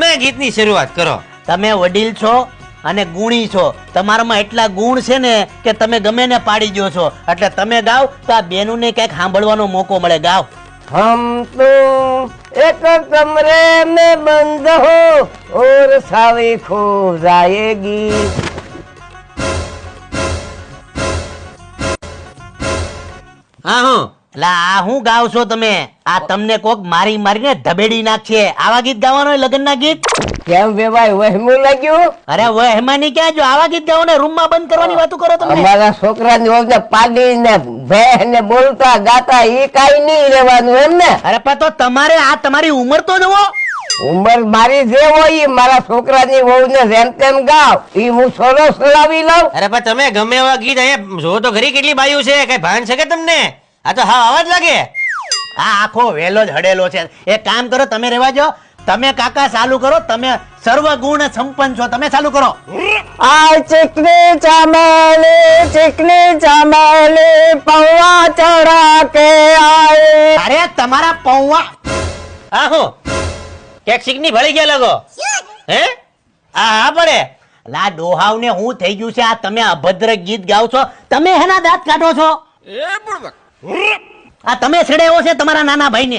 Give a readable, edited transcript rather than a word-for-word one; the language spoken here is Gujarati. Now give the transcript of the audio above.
તમે ગીતની શરૂઆત કરો. તમે વડીલ છો અને ગુણી છો, તમારામાં એટલા ગુણ છે ને કે તમે ગમે ને પાડી ગયો છો, એટલે તમે ગાવ તો આ બેનું ને કઈક સાંભળવાનો મોકો મળે. ગાવ. हम तो एक कमरे में बंद हो और सावी खो जाएगी. હા હું એટલે આ હું ગાવ છો તમે? આ તમને કોક મારી મારીને ધબેડી નાખશે. આવા ગીત ગાવાનો લગ્ન ના ગીત? કેમ વેવાય વહેમું લાગ્યું? અરે વહેમાની ક્યાં, જો આવા ગીત ગાવો ને રૂમ માં બંધ કરવાની વાતો કરો તમે. અમારા છોકરાની વખતે પાડીને ભેહ ને બોલતા ગાતા ઈ કાઈ નહીં રહેવાનું એમ ને. અરે પણ તો તમારે આ તમારી ઉંમર તો જુઓ. ઉંમર મારી જે હોય ઈ મારા છોકરાની વહુ ને જેમ તેમ ગાવ, ઈ હું સરસ લાવી લઉં. અરે પણ તમે ગમે એવા ગીત અહીંયા જો તો ઘરી કેટલી બાયું છે, કઈ ભાન છે કે તમને? આ તો હા અવાજ લાગે. આ આખો વેલો જ હડેલો છે. એક કામ કરો, તમે રહેવા જો, તમે કાકા ચાલુ કરો. તમે સર્વગુણ સંપન્ન છો, તમે ચાલુ કરો. આ ચિકની ચમેલી પૌવા ચડા કે આए. અરે તમારા પૌવા હા હું કેક શીકની ભળી ગયા લાગો. હે હા પડે. લા ડોહાવ ને હું થઈ ગયું છે? આ તમે અભદ્ર ગીત ગાવ છો. તમે હેના દાંત કાઢો છો? આ તમે છેડે એવો છે તમારા નાના ભાઈ ને.